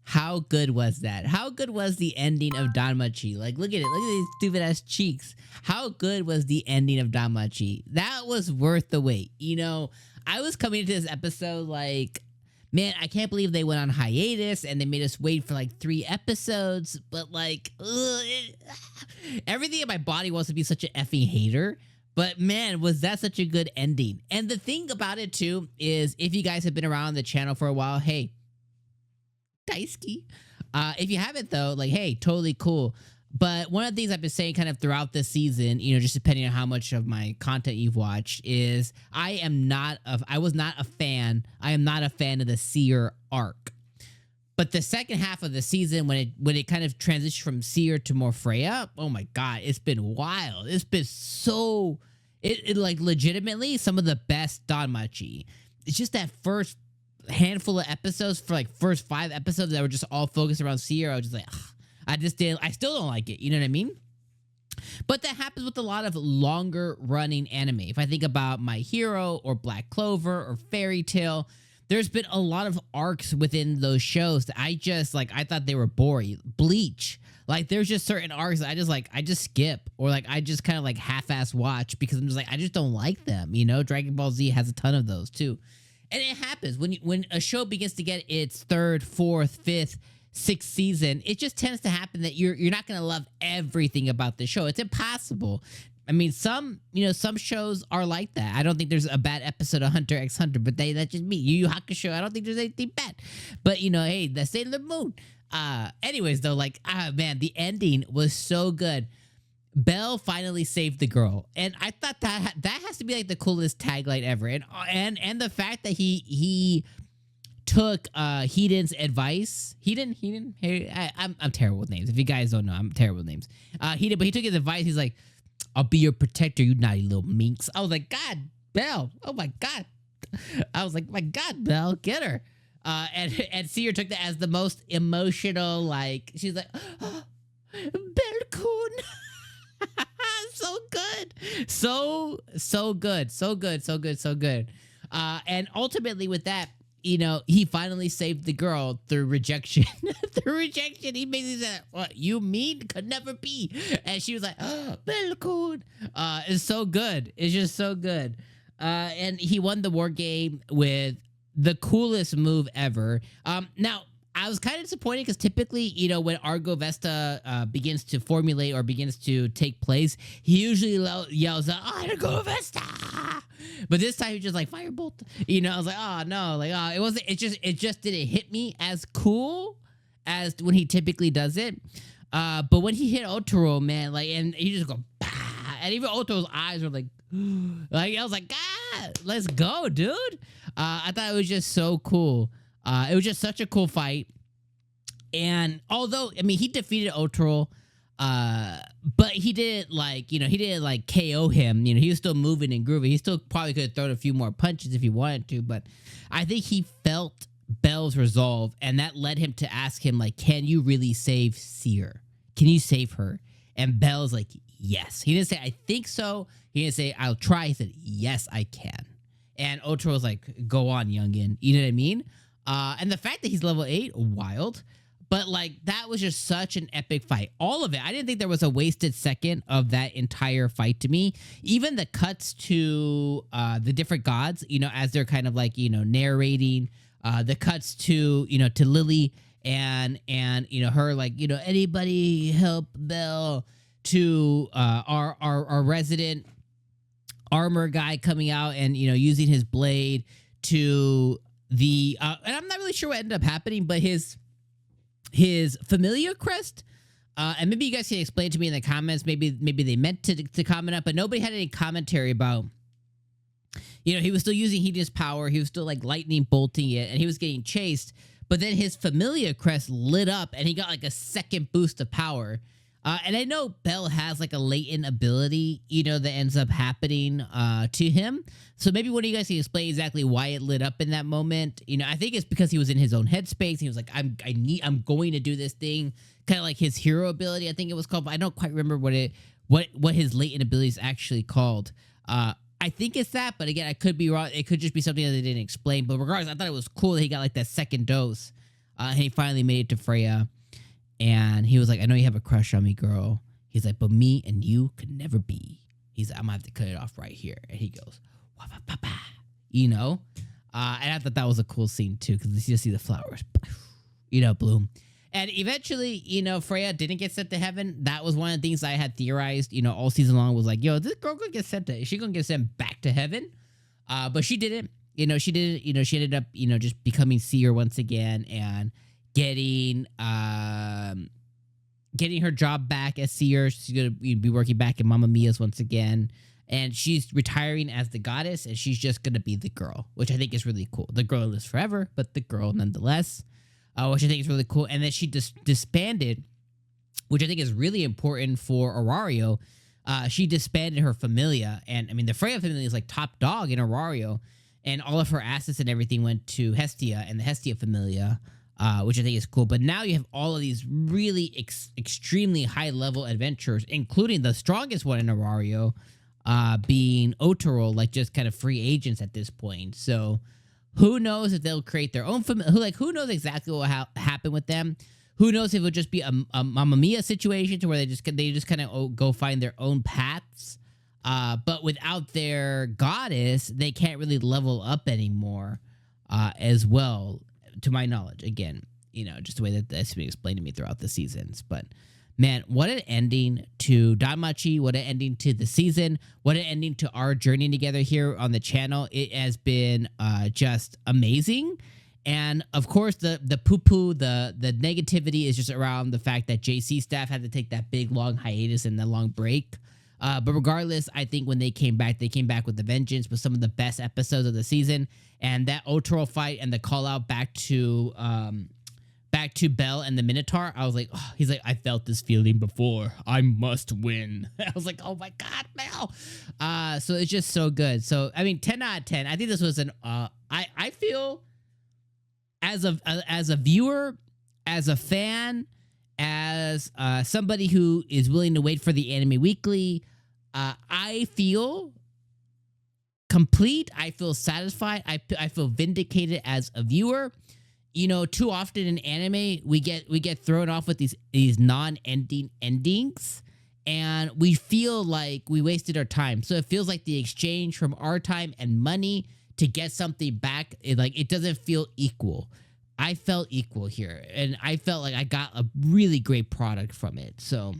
How good was that? How good was the ending of DanMachi? Like, look at it. Look at these stupid ass cheeks. How good was the ending of DanMachi? That was worth the wait. You know, I was coming into this episode like, man, I can't believe they went on hiatus and they made us wait for like 3 episodes. But like, everything in my body wants to be such an effing hater. But man, was that such a good ending. And the thing about it too is, if you guys have been around the channel for a while, hey, Daisuke. If you haven't though, like, hey, totally cool. But one of the things I've been saying kind of throughout this season, you know, just depending on how much of my content you've watched, is I am not of, I was not a fan. I am not a fan of the Seer arc. But the second half of the season, when it kind of transitioned from Seer to more Freya, oh my god, it's been wild. It's been so, it like legitimately some of the best DanMachi. It's just that first handful of episodes, for like first 5 episodes that were just all focused around Seer, I was just like, ugh, I still don't like it, you know what I mean? But that happens with a lot of longer running anime. If I think about My Hero or Black Clover or Fairy Tail, there's been a lot of arcs within those shows that I just like, I thought they were boring. Bleach, like there's just certain arcs that I just skip, or like I just kind of like half-ass watch because I'm just like, I just don't like them, you know? Dragon Ball Z has a ton of those too. And it happens when a show begins to get its 3rd, 4th, 5th, 6th season, it just tends to happen that you're not going to love everything about the show. It's impossible. I mean, some shows are like that. I don't think there's a bad episode of Hunter x Hunter, but that's just me. Yu Yu Hakusho, I don't think there's anything bad. But, you know, hey, the Sailor Moon. Anyways, though, like, man, the ending was so good. Bell finally saved the girl, and I thought that has to be like the coolest tagline ever. And the fact that he took 𝐜𝐴DEN's advice. I'm terrible with names. If you guys don't know, I'm terrible with names. But he took his advice. He's like, I'll be your protector, you naughty little minx. I was like, God, Bell. Oh my God. I was like, my God, Bell, get her. And Seer took that as the most emotional, like, she's like, oh, Bell-kun. So good. So good. And ultimately with that, you know, he finally saved the girl through rejection. Through rejection, he basically said, what you mean could never be. And she was like, oh, Bell-kun. It's so good. It's just so good. And he won the war game with the coolest move ever. Now, I was kind of disappointed because typically, you know, when Argo Vesta begins to formulate or begins to take place, he usually yells, Argo Vesta! But this time he just like, Firebolt. You know, I was like, oh no, like, oh, it just didn't hit me as cool as when he typically does it. But when he hit Otaro, man, like, and he just go, bah! And even Otaro's eyes were like, I was like, God, let's go, dude. I thought it was just so cool. It was just such a cool fight. And although, I mean, he defeated Otaro, but he didn't like, you know, he didn't like KO him. You know, he was still moving and grooving. He still probably could have thrown a few more punches if he wanted to, but I think he felt Bell's resolve, and that led him to ask him, like, can you really save Seer? Can you save her? And Bell's like, yes. He didn't say, I think so. He didn't say, I'll try. He said, yes, I can. And Otaro's like, go on, youngin. You know what I mean? And the fact that he's level 8, wild. But, like, that was just such an epic fight. All of it. I didn't think there was a wasted second of that entire fight to me. Even the cuts to the different gods, you know, as they're kind of, like, you know, narrating. The cuts to, you know, to Lily and you know, her, like, you know, anybody help Bell, to our resident armor guy coming out and, you know, using his blade, to the and I'm not really sure what ended up happening, but his familiar crest, and maybe you guys can explain to me in the comments. Maybe they meant to comment up, but nobody had any commentary about, you know, he was still using 𝐜𝐴DEN's power. He was still like lightning bolting it, and he was getting chased. but then his familia crest lit up and he got like a second boost of power. And I know Bell has like a latent ability, you know, that ends up happening to him. So maybe one of you guys can explain exactly why it lit up in that moment. You know, I think it's because he was in his own headspace. He was like, I'm going to do this thing, kind of like his hero ability, I think it was called. But I don't quite remember what his latent ability is actually called. I think it's that, but again, I could be wrong. It could just be something that they didn't explain. But regardless, I thought it was cool that he got like that second dose, and he finally made it to Freya. And he was like, I know you have a crush on me, girl. He's like, but me and you could never be. He's like, I'm going to have to cut it off right here. And he goes, wah-ba-ba-ba, you know? And I thought that was a cool scene, too, because you just see the flowers, you know, bloom. And eventually, you know, Freya didn't get sent to heaven. That was one of the things I had theorized, you know, all season long was like, yo, this girl going to get sent to, is she going to get sent back to heaven? But she didn't. You know, she didn't. You know, she ended up, you know, just becoming seer once again and getting her job back as seer. She's gonna be working back in Mamma Mia's once again, and she's retiring as the goddess, and she's just gonna be the girl, which I think is really cool. The girl lives forever, but the girl nonetheless, which I think is really cool. And then she disbanded, which I think is really important for Aurario. She disbanded her familia, and I mean the Freya familia is like top dog in Aurario, and all of her assets and everything went to Hestia and the Hestia familia. Which I think is cool. But now you have all of these really extremely high-level adventurers, including the strongest one in Aurario, being Otaro, like just kind of free agents at this point. So who knows if they'll create their own who knows exactly what will happen with them? Who knows if it would just be a Mamma Mia situation to where they just kind of go find their own paths. But without their goddess, they can't really level up anymore as well. To my knowledge, again, you know, just the way that that's been explained to me throughout the seasons. But man, what an ending to DanMachi, what an ending to the season, what an ending to our journey together here on the channel. It has been just amazing. And of course, the poo-poo, the negativity is just around the fact that JC staff had to take that big long hiatus and that long break. But regardless, I think when they came back with a vengeance, with some of the best episodes of the season. And that Otaro fight and the call out back to Bell and the Minotaur, I was like, oh, he's like, I felt this feeling before. I must win. I was like, oh my God, Bell. So it's just so good. So I mean, 10 out of 10. I think this was an I feel as a viewer, as a fan, as somebody who is willing to wait for the Anime Weekly, I feel complete. I feel satisfied. I feel vindicated as a viewer. You know, too often in anime, we get thrown off with these non-ending endings, and we feel like we wasted our time. So it feels like the exchange from our time and money to get something back, it doesn't feel equal. I felt equal here, and I felt like I got a really great product from it. So,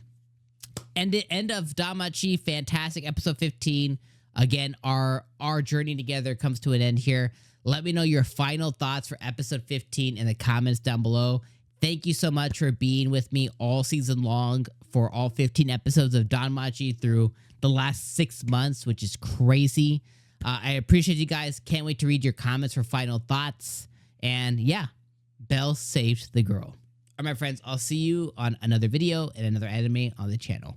and the end of DanMachi, fantastic. Episode 15. Again, our journey together comes to an end here. Let me know your final thoughts for episode 15 in the comments down below. Thank you so much for being with me all season long for all 15 episodes of DanMachi through the last 6 months, which is crazy. I appreciate you guys. Can't wait to read your comments for final thoughts. And yeah, Bell saved the girl. All right, my friends, I'll see you on another video and another anime on the channel.